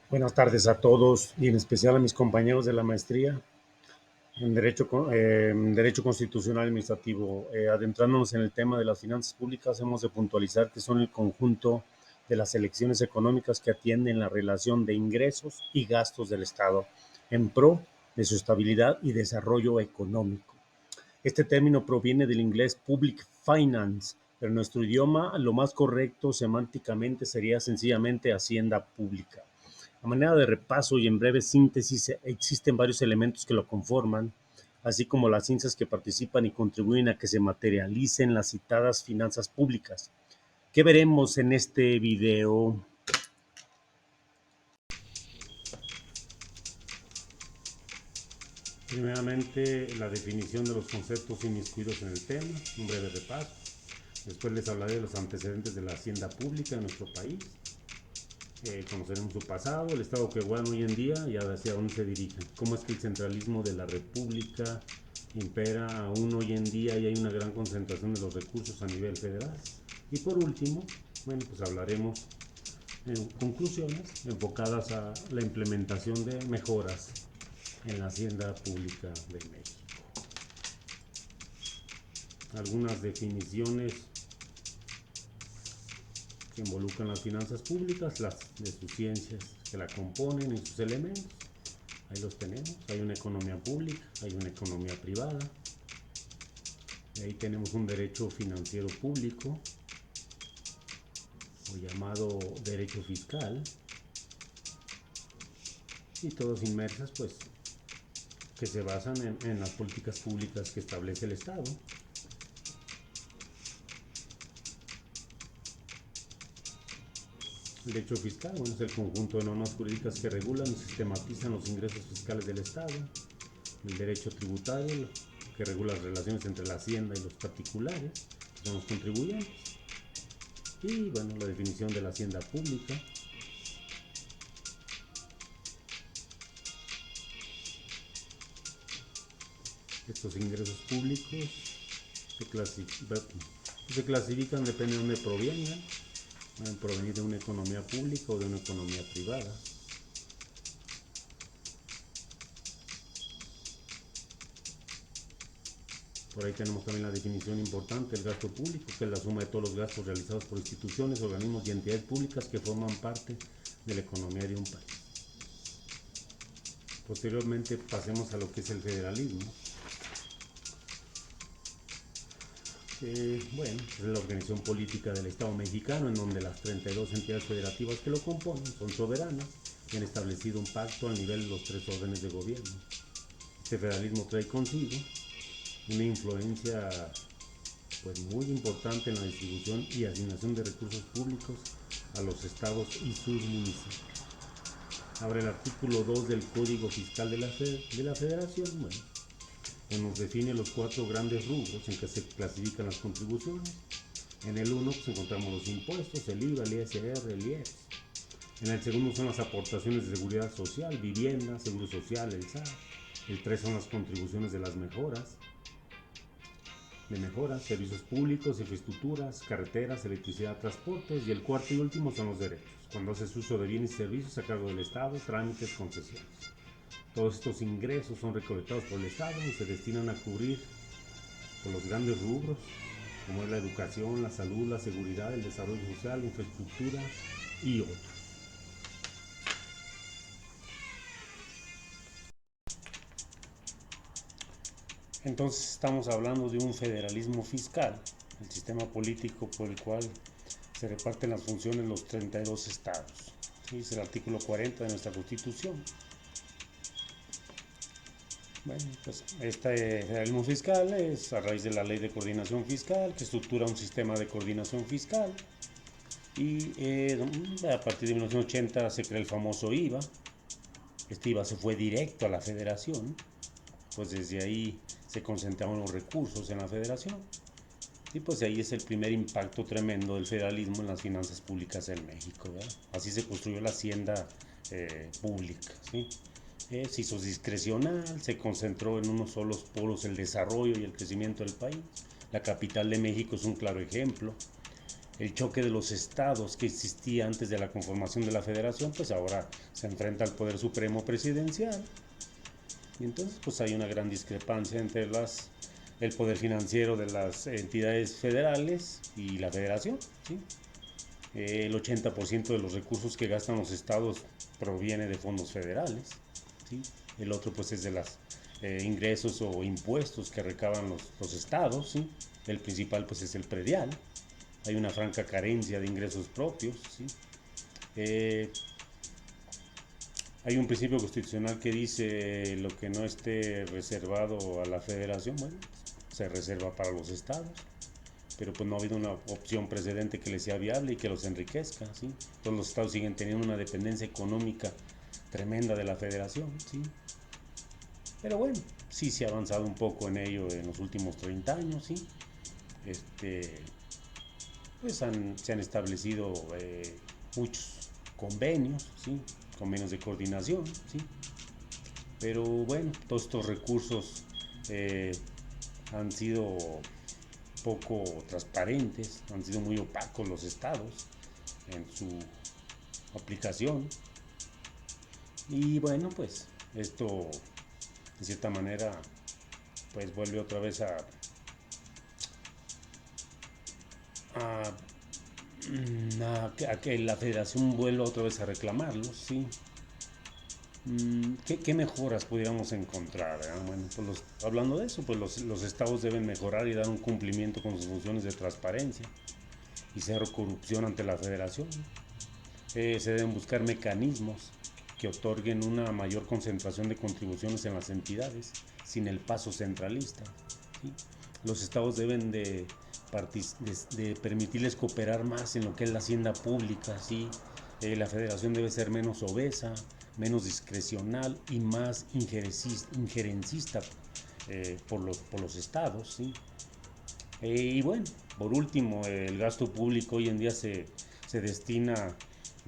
Buenas tardes a todos y en especial a mis compañeros de la maestría en Derecho Constitucional Administrativo. Adentrándonos en el tema de las finanzas públicas, hemos de puntualizar que son el conjunto de las elecciones económicas que atienden la relación de ingresos y gastos del Estado en pro de su estabilidad y desarrollo económico. Este término proviene del inglés public finance, pero en nuestro idioma lo más correcto semánticamente sería sencillamente hacienda pública. A manera de repaso y en breve síntesis, existen varios elementos que lo conforman, así como las ciencias que participan y contribuyen a que se materialicen las citadas finanzas públicas. ¿Qué veremos en este video? Primeramente, la definición de los conceptos inmiscuidos en el tema, un breve repaso. Después les hablaré de los antecedentes de la hacienda pública en nuestro país. Conoceremos su pasado, el estado que guardan hoy en día y hacia dónde se dirigen. Cómo es que el centralismo de la república impera aún hoy en día y hay una gran concentración de los recursos a nivel federal. Y por último, bueno, pues hablaremos en conclusiones enfocadas a la implementación de mejoras en la hacienda pública de México. Algunas definiciones que involucran las finanzas públicas, las de sus ciencias que la componen y sus elementos. Ahí los tenemos. Hay una economía pública, hay una economía privada. Y ahí tenemos un derecho financiero público, o llamado derecho fiscal. Y todas inmersas, pues, que se basan en las políticas públicas que establece el Estado. El derecho fiscal, bueno, es el conjunto de normas jurídicas que regulan y sistematizan los ingresos fiscales del Estado. El derecho tributario, que regula las relaciones entre la hacienda y los particulares, que son los contribuyentes. Y bueno, la definición de la hacienda pública. Estos ingresos públicos se clasifican, depende de dónde provengan. Pueden provenir de una economía pública o de una economía privada. Por ahí tenemos también la definición importante del gasto público, que es la suma de todos los gastos realizados por instituciones, organismos y entidades públicas que forman parte de la economía de un país. Posteriormente pasemos a lo que es el federalismo. Bueno, es la organización política del Estado mexicano, en donde las 32 entidades federativas que lo componen son soberanas y han establecido un pacto a nivel de los tres órdenes de gobierno. Este federalismo trae consigo una influencia pues muy importante en la distribución y asignación de recursos públicos a los estados y sus municipios. Ahora el artículo 2 del Código Fiscal de la Federación, bueno, que nos define los cuatro grandes rubros en que se clasifican las contribuciones. En el 1 pues, encontramos los impuestos, el IVA, el ISR, el IEPS. En el segundo son las aportaciones de seguridad social, vivienda, seguro social, el SAT. El 3 son las contribuciones de las mejoras, servicios públicos, infraestructuras, carreteras, electricidad, transportes. Y el cuarto y último son los derechos, cuando haces uso de bienes y servicios a cargo del Estado, trámites, concesiones. Todos estos ingresos son recolectados por el Estado y se destinan a cubrir por los grandes rubros, como es la educación, la salud, la seguridad, el desarrollo social, la infraestructura y otros. Entonces estamos hablando de un federalismo fiscal, el sistema político por el cual se reparten las funciones en los 32 estados. ¿Sí? Es el artículo 40 de nuestra Constitución. Bueno, pues este federalismo fiscal es a raíz de la Ley de Coordinación Fiscal, que estructura un sistema de coordinación fiscal. Y a partir de 1980 se crea el famoso IVA. Este IVA se fue directo a la federación, pues desde ahí se concentraron los recursos en la federación. Y pues ahí es el primer impacto tremendo del federalismo en las finanzas públicas en México, ¿verdad? Así se construyó la hacienda pública, ¿sí? Se hizo discrecional, se concentró en unos solos polos el desarrollo y el crecimiento del país. La capital de México es un claro ejemplo. el choque de los estados que existía antes de la conformación de la federación, pues ahora se enfrenta al poder supremo presidencial. Y entonces pues hay una gran discrepancia entre el poder financiero de las entidades federales y la federación, ¿sí? El 80% de los recursos que gastan los estados proviene de fondos federales, ¿sí? El otro pues es de los ingresos o impuestos que recaban los estados, ¿sí? El principal pues es el predial. Hay una franca carencia de ingresos propios, ¿sí? Eh, Hay un principio constitucional que dice lo que no esté reservado a la federación, bueno, se reserva para los estados, pero pues no ha habido una opción precedente que les sea viable y que los enriquezca, ¿sí? Todos los estados siguen teniendo una dependencia económica tremenda de la federación, ¿sí? Pero bueno, sí se ha avanzado un poco en ello en los últimos 30 años, ¿sí? Pues se han establecido muchos convenios, ¿sí? Convenios de coordinación, ¿sí? Pero bueno, todos estos recursos eh, han sido poco transparentes, han sido muy opacos los estados en su aplicación. Y bueno, pues esto de cierta manera pues vuelve otra vez a, a que la federación vuelva otra vez a reclamarlos, ¿sí? ¿Qué mejoras pudiéramos encontrar? Bueno, pues hablando de eso, pues los estados deben mejorar y dar un cumplimiento con sus funciones de transparencia y cero corrupción ante la federación. Se deben buscar mecanismos que otorguen una mayor concentración de contribuciones en las entidades sin el paso centralista, ¿sí? Los estados deben de permitirles cooperar más en lo que es la hacienda pública, ¿sí? La federación debe ser menos obesa, menos discrecional y más injerencista por los estados, ¿sí? Y bueno, por último, el gasto público hoy en día se destina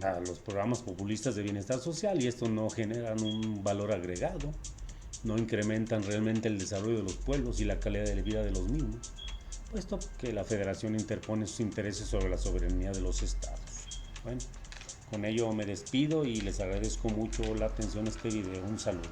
a los programas populistas de bienestar social y esto no generan un valor agregado, no incrementan realmente el desarrollo de los pueblos y la calidad de vida de los mismos, puesto que la federación interpone sus intereses sobre la soberanía de los estados. Bueno, con ello me despido y les agradezco mucho la atención a este video. Un saludo.